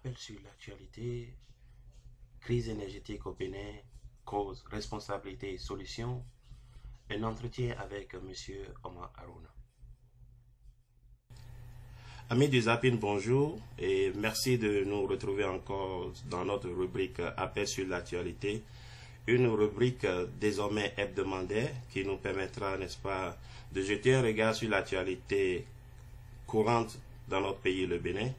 Appel sur l'actualité, crise énergétique au Bénin, cause, responsabilité et solutions. Un entretien avec M. Omar Harouna. Amis du Zapping, bonjour et merci de nous retrouver encore dans notre rubrique Appel sur l'actualité. Une rubrique désormais hebdomadaire qui nous permettra, n'est-ce pas, de jeter un regard sur l'actualité courante dans notre pays, le Bénin.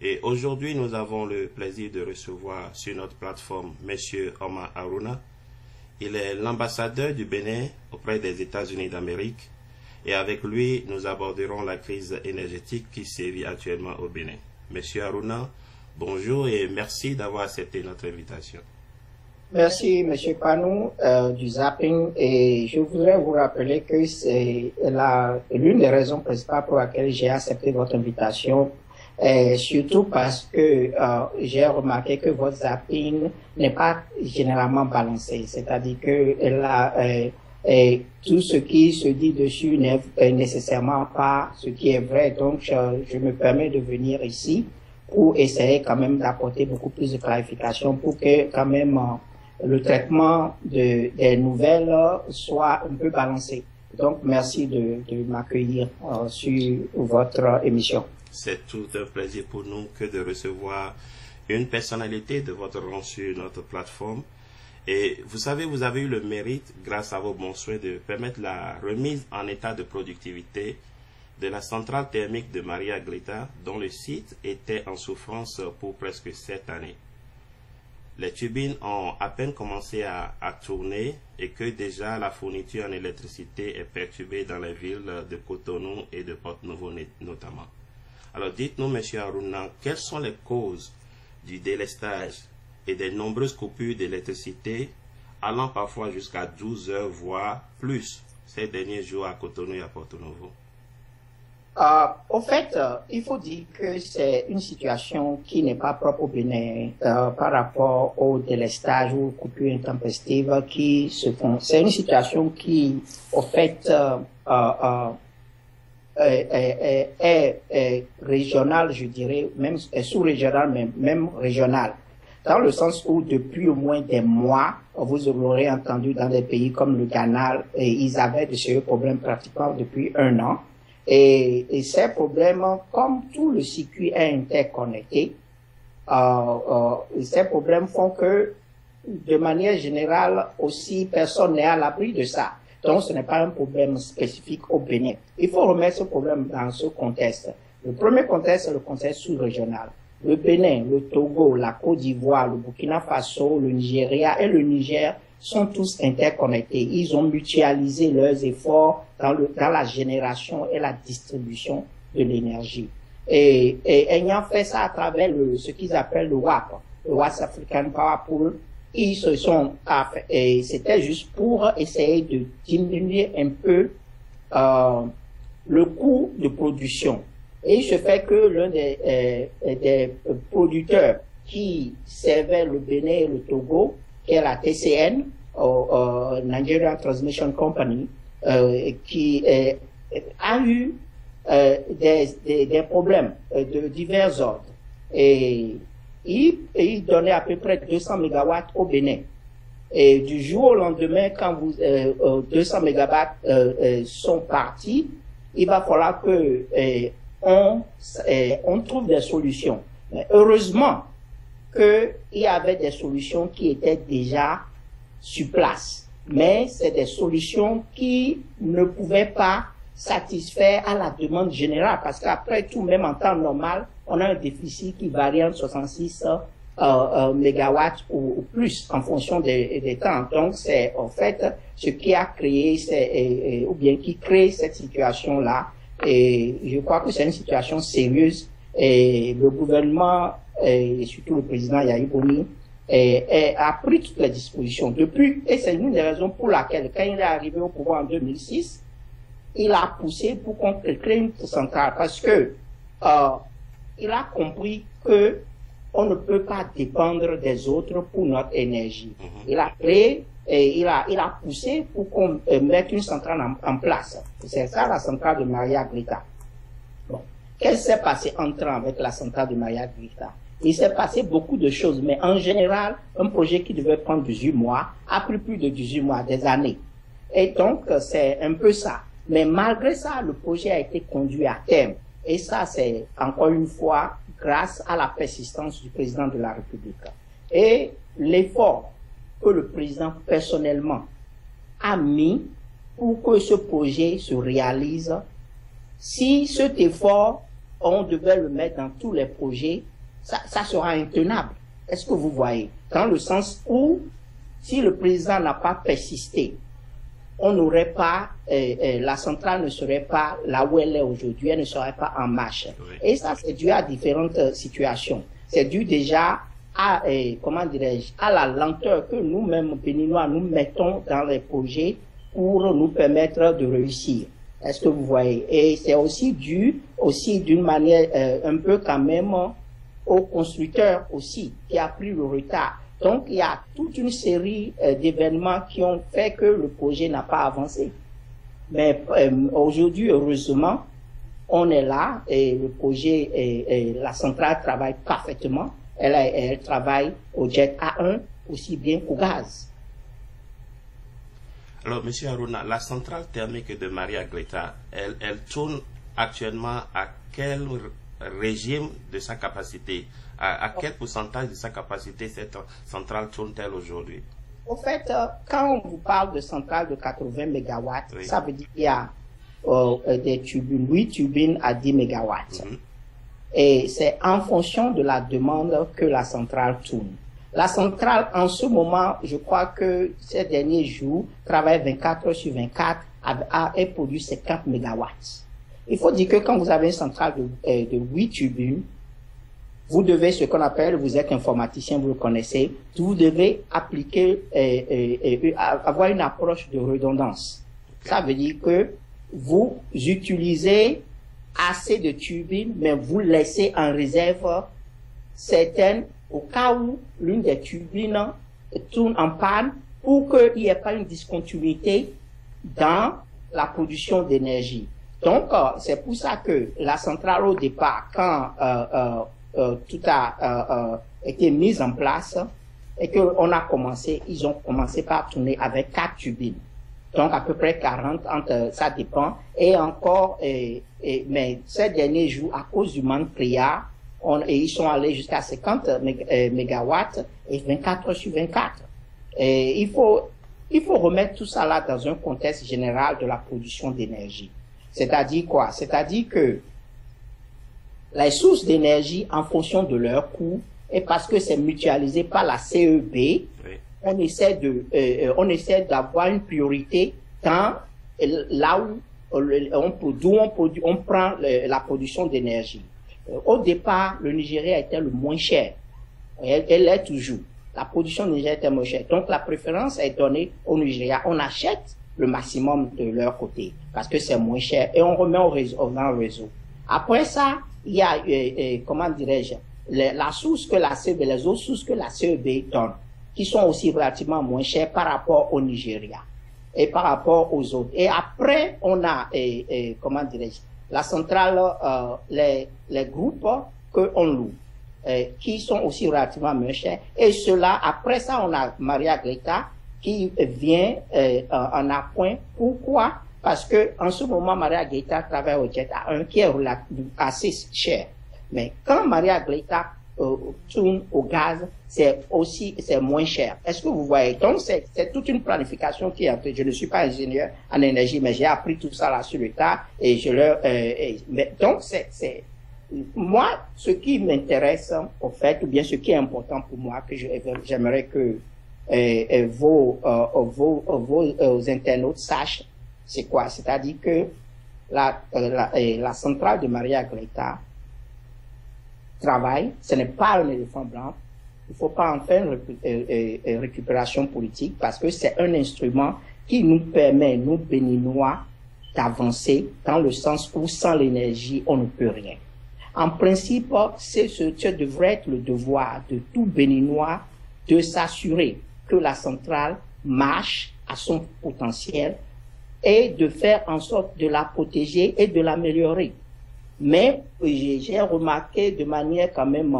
Et aujourd'hui, nous avons le plaisir de recevoir sur notre plateforme M. Omar Harouna. Il est l'ambassadeur du Bénin auprès des États-Unis d'Amérique. Et avec lui, nous aborderons la crise énergétique qui sévit actuellement au Bénin. M. Harouna, bonjour et merci d'avoir accepté notre invitation. Merci, M. Panou du Zapping. Et je voudrais vous rappeler que c'est l'une des raisons principales pour laquelle j'ai accepté votre invitation. Surtout parce que j'ai remarqué que votre zapping n'est pas généralement balancé, c'est-à-dire que tout ce qui se dit dessus n'est nécessairement pas ce qui est vrai. Donc, je me permets de venir ici pour essayer quand même d'apporter beaucoup plus de clarification pour que quand même le traitement des nouvelles soit un peu balancé. Donc, merci de m'accueillir sur votre émission. C'est tout un plaisir pour nous que de recevoir une personnalité de votre rang sur notre plateforme. Et vous savez, vous avez eu le mérite, grâce à vos bons souhaits, de permettre la remise en état de productivité de la centrale thermique de Maria Agrita, dont le site était en souffrance pour presque 7 années. Les turbines ont à peine commencé à tourner et que déjà la fourniture en électricité est perturbée dans les villes de Cotonou et de Porto-Novo notamment. Alors dites-nous, M. Harouna, quelles sont les causes du délestage et des nombreuses coupures d'électricité allant parfois jusqu'à 12 heures, voire plus, ces derniers jours à Cotonou et à Porto-Novo? Au fait, il faut dire que c'est une situation qui n'est pas propre au Bénin par rapport au délestage ou aux coupures intempestives qui se font. C'est une situation qui, au fait, est régional, je dirais, même sous-régional, même régional. Dans le sens où depuis au moins des mois, vous l'aurez entendu dans des pays comme le Ghana, ils avaient de sérieux problèmes pratiquement depuis 1 an. Et ces problèmes, comme tout le circuit est interconnecté, ces problèmes font que, de manière générale, aussi, personne n'est à l'abri de ça. Donc, ce n'est pas un problème spécifique au Bénin. Il faut remettre ce problème dans ce contexte. Le premier contexte, c'est le contexte sous-régional. Le Bénin, le Togo, la Côte d'Ivoire, le Burkina Faso, le Nigeria et le Niger sont tous interconnectés. Ils ont mutualisé leurs efforts dans la génération et la distribution de l'énergie. Et ayant fait ça à travers ce qu'ils appellent le WAP, le West African Power Pool, ils se sont, et c'était juste pour essayer de diminuer un peu le coût de production. Et il se fait que l'un des producteurs qui servait le Bénin et le Togo, qui est la TCN, Nigerian Transmission Company, qui a eu des problèmes de divers ordres. Et il donnait à peu près 200 mégawatts au Bénin. Et du jour au lendemain, quand 200 mégawatts sont partis, il va falloir que on trouve des solutions. Mais heureusement qu'il y avait des solutions qui étaient déjà sur place. Mais c'est des solutions qui ne pouvaient pas satisfaire à la demande générale, parce qu'après tout, même en temps normal, on a un déficit qui varie entre 66 mégawatts ou plus en fonction des temps. Donc, c'est en fait ce qui a créé, ou bien qui crée cette situation-là. Et je crois que c'est une situation sérieuse. Et le gouvernement, et surtout le président Yahya Boumi, a pris toutes les dispositions depuis. Et c'est une des raisons pour laquelle, quand il est arrivé au pouvoir en 2006, il a poussé pour qu'on crée une centrale, parce que il a compris que on ne peut pas dépendre des autres pour notre énergie. Il a créé et il a poussé pour qu'on mette une centrale en place. C'est ça la centrale de Maria Agrita. Bon. Qu'est-ce qui s'est passé entre avec la centrale de Maria Agrita? Il s'est passé beaucoup de choses, mais en général, un projet qui devait prendre 18 mois a pris plus de 18 mois, des années. Et donc, c'est un peu ça. Mais malgré ça, le projet a été conduit à terme. Et ça, c'est encore une fois grâce à la persistance du président de la République. Et l'effort que le président personnellement a mis pour que ce projet se réalise, si cet effort, on devait le mettre dans tous les projets, ça sera intenable. Est-ce que vous voyez? Dans le sens où, si le président n'a pas persisté, on n'aurait pas, la centrale ne serait pas là où elle est aujourd'hui, elle ne serait pas en marche. Oui. Et ça, c'est dû à différentes situations. C'est dû déjà à, comment dirais-je, à la lenteur que nous-mêmes, Béninois, nous mettons dans les projets pour nous permettre de réussir. Est-ce que vous voyez? Et c'est aussi dû, d'une manière un peu quand même, au constructeur aussi, qui a pris le retard. Donc, il y a toute une série d'événements qui ont fait que le projet n'a pas avancé. Mais aujourd'hui, heureusement, on est là et le projet, la centrale travaille parfaitement. Elle travaille au jet A1 aussi bien qu'au gaz. Alors, M. Haruna, la centrale thermique de Maria Greta, elle tourne actuellement à quel régime de sa capacité? À quel pourcentage de sa capacité cette centrale tourne-t-elle aujourd'hui? Au fait, quand on vous parle de centrale de 80 MW, oui, ça veut dire qu'il y a des turbines, 8 turbines à 10 MW. Et c'est en fonction de la demande que la centrale tourne. La centrale, en ce moment, je crois que ces derniers jours, travaille 24 heures sur 24 et produit 50 MW. Il faut dire que quand vous avez une centrale de 8 turbines, vous devez, ce qu'on appelle, vous êtes informaticien, vous le connaissez, vous devez appliquer, avoir une approche de redondance. Ça veut dire que vous utilisez assez de turbines, mais vous laissez en réserve certaines au cas où l'une des turbines tourne en panne pour qu'il n'y ait pas une discontinuité dans la production d'énergie. Donc, c'est pour ça que la centrale au départ, quand tout a été mis en place et qu'on a commencé, ils ont commencé par tourner avec 4 turbines. Donc, à peu près 40, ça dépend. Et encore, mais ces derniers jours, à cause du manque criard, ils sont allés jusqu'à 50 mégawatts et 24 heures sur 24. Et il faut remettre tout ça là dans un contexte général de la production d'énergie. C'est-à-dire quoi? C'est-à-dire que les sources d'énergie, en fonction de leur coût, et parce que c'est mutualisé par la CEB, oui, on essaie d'avoir une priorité dans là où on prend la production d'énergie. Au départ, le Nigeria était le moins cher. Elle l'est toujours. La production du Nigeria était moins chère. Donc, la préférence est donnée au Nigeria. On achète le maximum de leur côté parce que c'est moins cher et on remet dans le réseau. Après ça, il y a, comment dirais-je, la source que la CEB, les autres sources que la CEB donne, qui sont aussi relativement moins chères par rapport au Nigeria et par rapport aux autres. Et après, on a, comment dirais-je, la centrale, les groupes qu'on loue, qui sont aussi relativement moins chers. Et cela, après ça, on a Maria Greta qui vient en appoint. Pourquoi? Parce que en ce moment, Maria Greta travaille au jet A1 qui est assez cher. Mais quand Maria Greta tourne au gaz, c'est moins cher. Est-ce que vous voyez? Donc, c'est toute une planification qui est en fait. Je ne suis pas ingénieur en énergie, mais j'ai appris tout ça là sur le tas et donc, moi, ce qui m'intéresse, au fait, ou bien ce qui est important pour moi, que j'aimerais que vos internautes sachent, c'est quoi? C'est-à-dire que la centrale de Maria Greta travail, ce n'est pas un éléphant blanc. Il ne faut pas en faire une récupération politique parce que c'est un instrument qui nous permet, nous Béninois, d'avancer dans le sens où sans l'énergie, on ne peut rien. En principe, ce devrait être le devoir de tout Béninois de s'assurer que la centrale marche à son potentiel et de faire en sorte de la protéger et de l'améliorer. Mais j'ai remarqué de manière quand même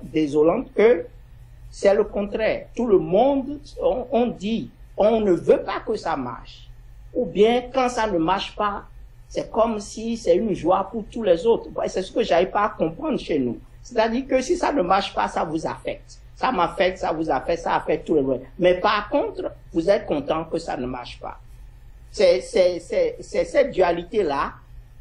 désolante que c'est le contraire. Tout le monde, on dit, on ne veut pas que ça marche. Ou bien, quand ça ne marche pas, c'est comme si c'est une joie pour tous les autres. C'est ce que j'arrive pas à comprendre chez nous. C'est-à-dire que si ça ne marche pas, ça vous affecte. Ça m'affecte, ça vous affecte, ça affecte tout le monde. Mais par contre, vous êtes content que ça ne marche pas. C'est cette dualité-là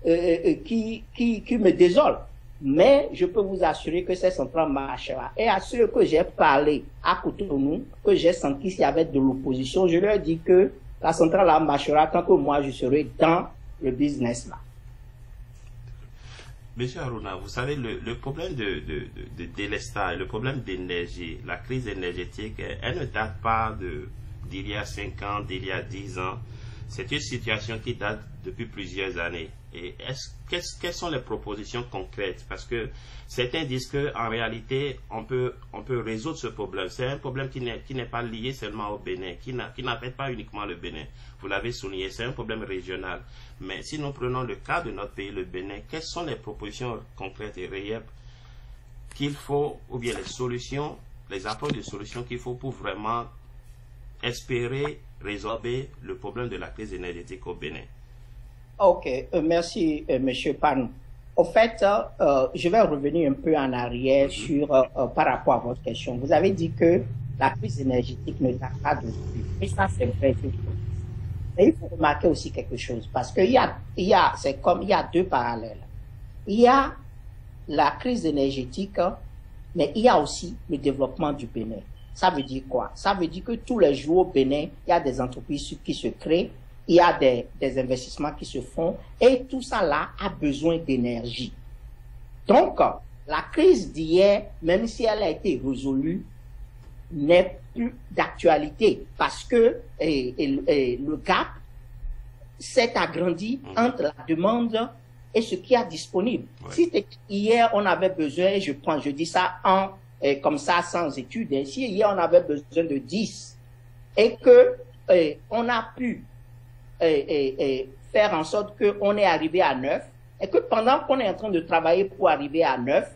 qui me désole. Mais je peux vous assurer que cette centrale marchera. Et à ceux que j'ai parlé à Cotonou, que j'ai senti qu'il y avait de l'opposition, je leur dis que la centrale là marchera tant que moi je serai dans le business là. Monsieur Aruna, vous savez, le problème de délestage, le problème d'énergie, la crise énergétique, elle ne date pas d'il y a 5 ans, d'il y a 10 ans. C'est une situation qui date depuis plusieurs années. Et quelles sont les propositions concrètes? Parce que certains disent qu'en réalité, on peut résoudre ce problème. C'est un problème qui n'est pas lié seulement au Bénin, qui n'affecte pas uniquement le Bénin. Vous l'avez souligné, c'est un problème régional. Mais si nous prenons le cas de notre pays, le Bénin, quelles sont les propositions concrètes et réelles qu'il faut, ou bien les solutions, les apports de solutions qu'il faut pour vraiment espérer résorber le problème de la crise énergétique au Bénin? Ok, merci Monsieur Pan. Au fait, je vais revenir un peu en arrière sur par rapport à votre question. Vous avez dit que la crise énergétique ne date pas d'aujourd'hui. Et ça, c'est vrai. Mais il faut remarquer aussi quelque chose, parce qu'il y a deux parallèles. Il y a la crise énergétique, mais il y a aussi le développement du Bénin. Ça veut dire quoi? Ça veut dire que tous les jours au Bénin, il y a des entreprises qui se créent, il y a des investissements qui se font, et tout ça là a besoin d'énergie. Donc, la crise d'hier, même si elle a été résolue, n'est plus d'actualité, parce que le gap s'est agrandi entre la demande et ce qui est disponible. Ouais. Si hier on avait besoin, je dis ça comme ça sans étude, si hier on avait besoin de 10 et que on a pu faire en sorte qu'on est arrivé à 9 et que pendant qu'on est en train de travailler pour arriver à 9,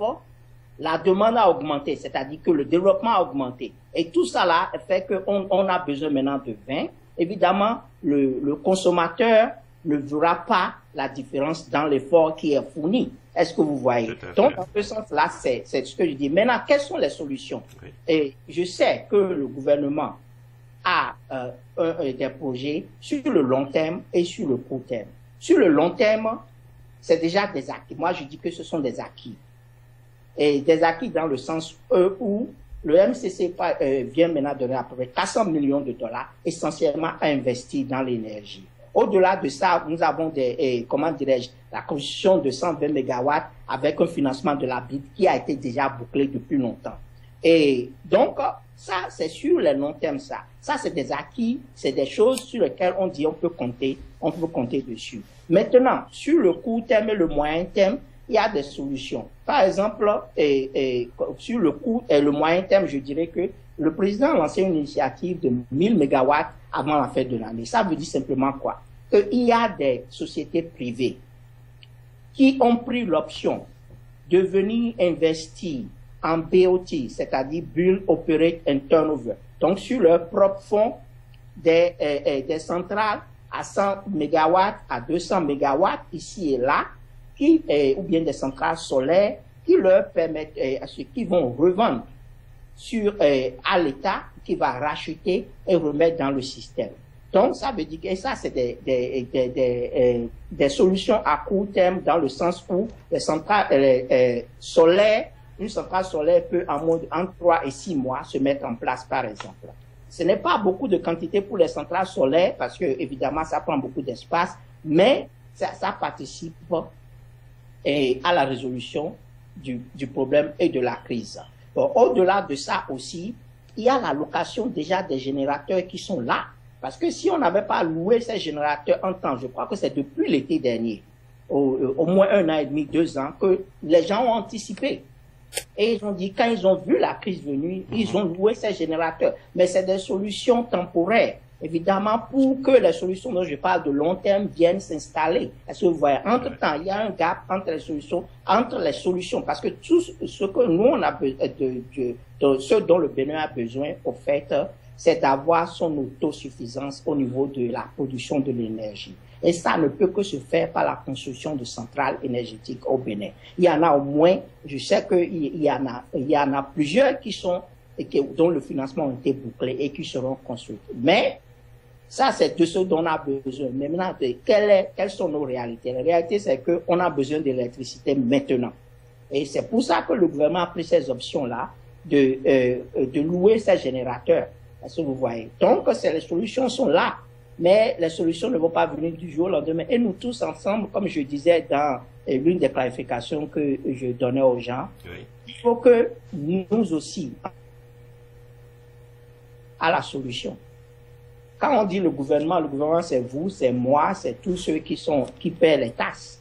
la demande a augmenté, c'est-à-dire que le développement a augmenté. Et tout ça là fait qu'on a besoin maintenant de 20. Évidemment, le consommateur ne verra pas la différence dans l'effort qui est fourni. Est-ce que vous voyez? Donc, en ce sens-là, c'est ce que je dis. Maintenant, quelles sont les solutions? Oui. Et je sais que le gouvernement a des projets sur le long terme et sur le court terme. Sur le long terme, c'est déjà des acquis. Moi, je dis que ce sont des acquis. Et des acquis dans le sens où le MCC vient maintenant donner à peu près 400 millions de dollars essentiellement à investir dans l'énergie. Au-delà de ça, nous avons la construction de 120 mégawatts avec un financement de la BID qui a été déjà bouclé depuis longtemps. Et donc, ça, c'est sur le long terme, ça. Ça, c'est des acquis, c'est des choses sur lesquelles on dit on peut compter dessus. Maintenant, sur le court terme et le moyen terme, il y a des solutions. Par exemple, sur le court et le moyen terme, je dirais que le président a lancé une initiative de 1000 mégawatts avant la fin de l'année. Ça veut dire simplement quoi? Qu'il y a des sociétés privées qui ont pris l'option de venir investir en BOT, c'est-à-dire Build, Operate and Turnover. Donc, sur leur propre fonds, des centrales à 100 mégawatts, à 200 mégawatts, ici et là, ou bien des centrales solaires qui leur permettent, à ceux qui vont revendre à l'État, qui va racheter et remettre dans le système. Donc, ça veut dire que ça, c'est des solutions à court terme dans le sens où les centrales solaires, une centrale solaire peut entre 3 et 6 mois se mettre en place, par exemple. Ce n'est pas beaucoup de quantité pour les centrales solaires parce que, évidemment, ça prend beaucoup d'espace, mais ça participe à la résolution du problème et de la crise. Bon, au-delà de ça aussi, il y a la location déjà des générateurs qui sont là. Parce que si on n'avait pas loué ces générateurs en temps, je crois que c'est depuis l'été dernier, au moins 1 an et demi, 2 ans, que les gens ont anticipé. Et ils ont dit, quand ils ont vu la crise venue, ils ont loué ces générateurs. Mais c'est des solutions temporaires. évidemment, pour que les solutions dont je parle de long terme viennent s'installer. Est-ce que vous voyez, entre-temps, il y a un gap entre les solutions, parce que tout ce que nous, on a besoin ce dont le Bénin a besoin, au fait, c'est d'avoir son autosuffisance au niveau de la production de l'énergie. Et ça ne peut que se faire par la construction de centrales énergétiques au Bénin. Il y en a au moins, je sais qu'il y en a plusieurs dont le financement a été bouclé et qui seront construites. Mais, ça, c'est de ce dont on a besoin. Mais maintenant, quelles sont nos réalités? La réalité, c'est qu'on a besoin d'électricité maintenant. Et c'est pour ça que le gouvernement a pris ces options-là de louer ces générateurs. Est-ce que vous voyez? Donc, les solutions sont là. Mais les solutions ne vont pas venir du jour au lendemain. Et nous tous ensemble, comme je disais dans l'une des clarifications que je donnais aux gens, oui, il faut que nous aussi, à la solution. Quand on dit le gouvernement c'est vous, c'est moi, c'est tous ceux qui paient les taxes.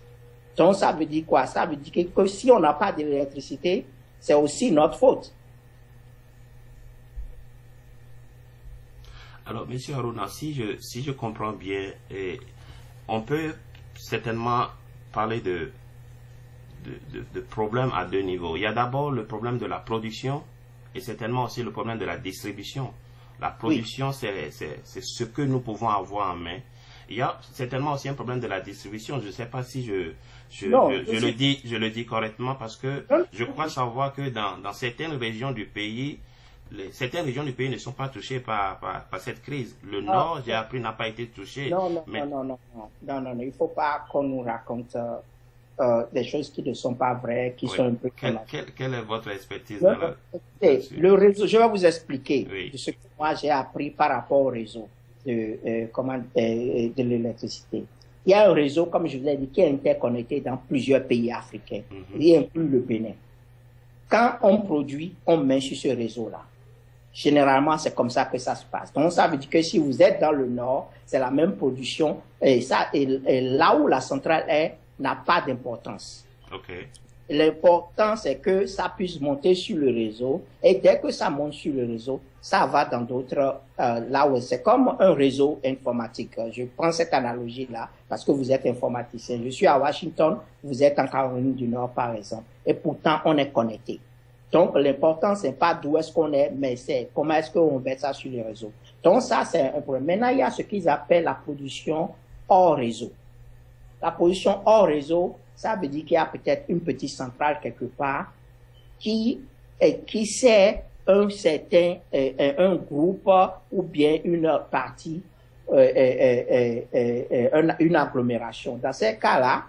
Donc ça veut dire quoi? Ça veut dire que si on n'a pas d'électricité, c'est aussi notre faute. Alors, M. Haruna, si je comprends bien, on peut certainement parler de problèmes à deux niveaux. Il y a d'abord le problème de la production et certainement aussi le problème de la distribution. La production, oui, c'est ce que nous pouvons avoir en main. Il y a certainement aussi un problème de la distribution. Je ne sais pas si je le dis correctement, parce que je crois savoir que dans certaines régions du pays, certaines régions du pays ne sont pas touchées par cette crise. Le Nord, j'ai appris, n'a pas été touché. Non, il ne faut pas qu'on nous raconte des choses qui ne sont pas vraies, qui sont un peu... Quelle est votre expertise? Le réseau, je vais vous expliquer oui, de ce que moi j'ai appris par rapport au réseau de l'électricité. Il y a un réseau, comme je vous l'ai dit, qui est interconnecté dans plusieurs pays africains, y inclut le Bénin. Quand on produit, on met sur ce réseau-là. Généralement, c'est comme ça que ça se passe. Donc, ça veut dire que si vous êtes dans le nord, c'est la même production. Et là où la centrale est, n'a pas d'importance. Okay. L'important, c'est que ça puisse monter sur le réseau. Et dès que ça monte sur le réseau, ça va dans d'autres, là où c'est comme un réseau informatique. Je prends cette analogie-là parce que vous êtes informaticien. Je suis à Washington, vous êtes en Caroline du Nord, par exemple. Et pourtant, on est connecté. Donc, l'important, c'est pas d'où est-ce qu'on est, mais c'est comment est-ce qu'on met ça sur les réseaux. Donc, ça, c'est un problème. Maintenant, il y a ce qu'ils appellent la production hors réseau. La production hors réseau, ça veut dire qu'il y a peut-être une petite centrale quelque part qui sert un groupe ou bien une partie, une agglomération. Dans ces cas-là,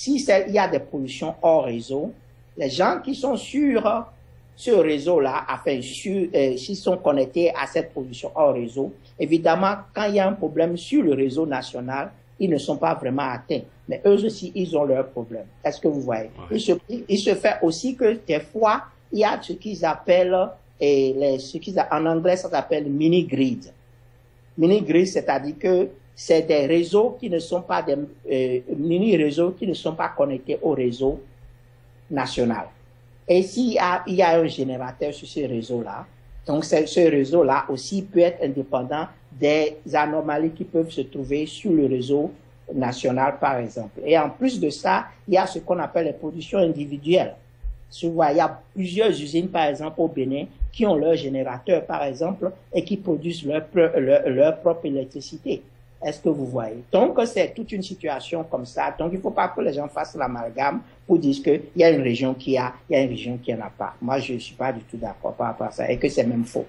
il y a des productions hors réseau, les gens qui sont sur ce réseau-là, enfin, s'ils sont connectés à cette production hors réseau, évidemment, quand il y a un problème sur le réseau national, ils ne sont pas vraiment atteints. Mais eux aussi, ils ont leurs problèmes. Est-ce que vous voyez? Ouais. Il se fait aussi que des fois, il y a ce qu'ils appellent, en anglais, ça s'appelle mini-grid. Mini-grid, c'est-à-dire que c'est des réseaux qui ne sont pas des mini-réseaux qui ne sont pas connectés au réseau national. Et s'il y a un générateur sur ce réseau-là, donc ce réseau-là aussi peut être indépendant des anomalies qui peuvent se trouver sur le réseau national, par exemple. Et en plus de ça, il y a ce qu'on appelle les productions individuelles. Il y a plusieurs usines, par exemple, au Bénin, qui ont leur générateur, par exemple, et qui produisent leur propre électricité. Est-ce que vous voyez? Donc, c'est toute une situation comme ça. Donc, il ne faut pas que les gens fassent l'amalgame pour dire qu'il y a une région qui a, il y a une région qui n'en a pas. Moi, je ne suis pas du tout d'accord par rapport à ça et que c'est même faux.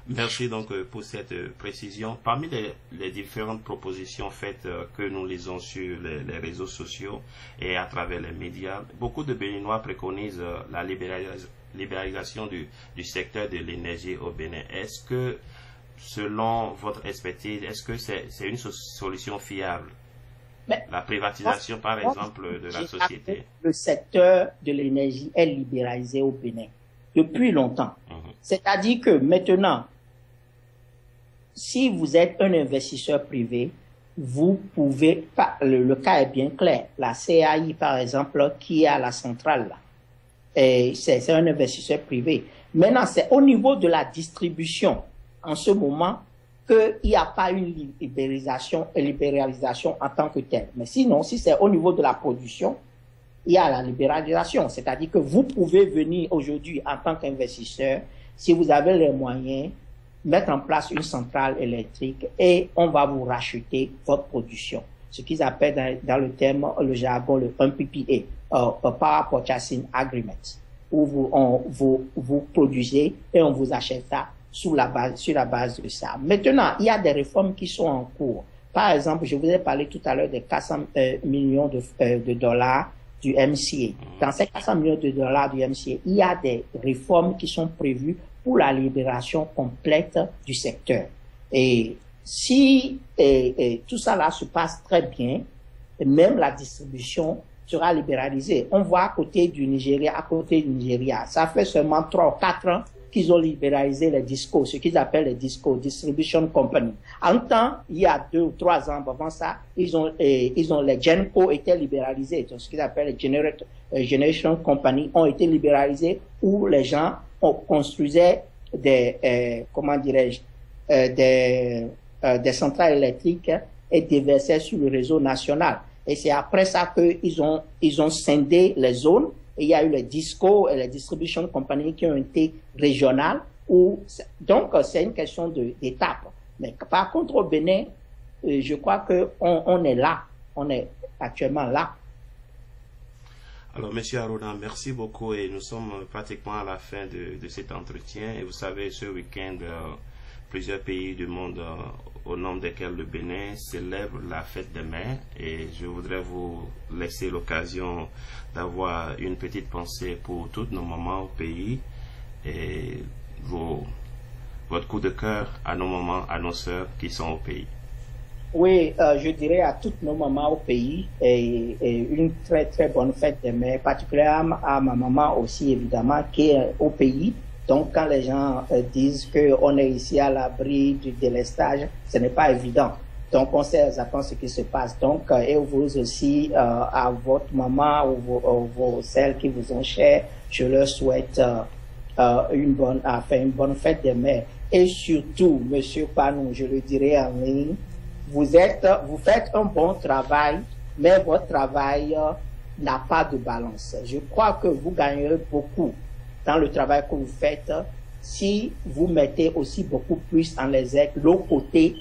Merci donc pour cette précision. Parmi les différentes propositions faites que nous lisons sur les réseaux sociaux et à travers les médias, beaucoup de Béninois préconisent la libéralisation du secteur de l'énergie au Bénin. Est-ce que, selon votre expertise, est-ce que c'est une solution fiable? Mais, la privatisation, par exemple, de la société. Le secteur de l'énergie est libéralisé au Bénin depuis longtemps. C'est-à-dire que maintenant, si vous êtes un investisseur privé, vous pouvez, le cas est bien clair. La CAI, par exemple, qui est à la centrale, là, c'est un investisseur privé. Maintenant, c'est au niveau de la distribution. En ce moment, qu'il n'y a pas une libéralisation en tant que telle. Mais sinon, si c'est au niveau de la production, il y a la libéralisation. C'est-à-dire que vous pouvez venir aujourd'hui en tant qu'investisseur, si vous avez les moyens, mettre en place une centrale électrique et on va vous racheter votre production. Ce qu'ils appellent dans le terme, le jargon, le PPA, Power Purchasing Agreement, où vous produisez et on vous achète ça sur la base de ça. Maintenant, il y a des réformes qui sont en cours. Par exemple, je vous ai parlé tout à l'heure des 400 millions de dollars du MCA. Dans ces 400 millions de dollars du MCA, il y a des réformes qui sont prévues pour la libération complète du secteur. Et si tout ça là se passe très bien, même la distribution sera libéralisée. On voit à côté du Nigeria, ça fait seulement 3 ou 4 ans qu'ils ont libéralisé les DISCO, ce qu'ils appellent les DISCO, Distribution Company. En temps, il y a 2 ou 3 ans avant ça, les GENCO étaient libéralisés, donc ce qu'ils appellent les Generation Company ont été libéralisés, où les gens construisaient des centrales électriques et déversaient sur le réseau national. Et c'est après ça qu'ils ont scindé les zones. Et il y a eu les DISCO et les Distribution Company qui ont été régionales. Donc, c'est une question d'étape. Mais par contre, au Bénin, je crois qu'on est là. On est actuellement là. Alors, Monsieur Arona, merci beaucoup et nous sommes pratiquement à la fin de cet entretien. Et vous savez, ce week-end, plusieurs pays du monde, au nom desquels le Bénin célèbre la fête des mères. Et je voudrais vous laisser l'occasion d'avoir une petite pensée pour toutes nos mamans au pays et votre coup de cœur à nos mamans, à nos sœurs qui sont au pays. Oui, je dirais à toutes nos mamans au pays et une très très bonne fête des mères, particulièrement à ma maman aussi évidemment qui est au pays. Donc quand les gens disent qu'on est ici à l'abri du délestage, ce n'est pas évident. Donc on sait exactement ce qui se passe. Donc et vous aussi, à votre maman ou celles qui vous ont chères, je leur souhaite une bonne fête des mères. Et surtout, Monsieur Panou, je le dirais en ligne, vous faites un bon travail, mais votre travail n'a pas de balance. Je crois que vous gagnerez beaucoup dans le travail que vous faites si vous mettez aussi beaucoup plus en exergue l'autre côté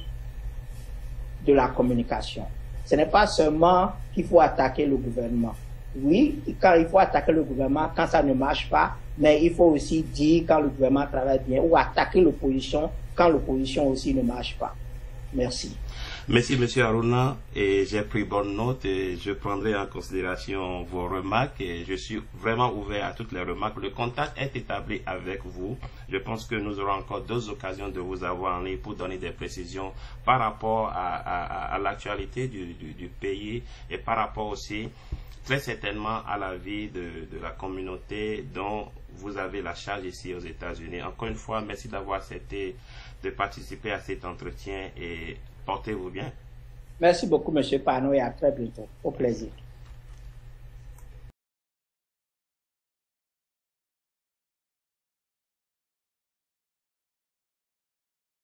de la communication. Ce n'est pas seulement qu'il faut attaquer le gouvernement. Oui, quand il faut attaquer le gouvernement, quand ça ne marche pas, mais il faut aussi dire quand le gouvernement travaille bien ou attaquer l'opposition quand l'opposition aussi ne marche pas. Merci. Merci, Monsieur Arona, et j'ai pris bonne note et je prendrai en considération vos remarques et je suis vraiment ouvert à toutes les remarques. Le contact est établi avec vous. Je pense que nous aurons encore 2 occasions de vous avoir en ligne pour donner des précisions par rapport à l'actualité du pays et par rapport aussi très certainement à la vie de la communauté dont vous avez la charge ici aux États-Unis. Encore une fois, merci d'avoir accepté de participer à cet entretien et portez-vous bien. Merci beaucoup, M. Panou, et à très bientôt. Au plaisir.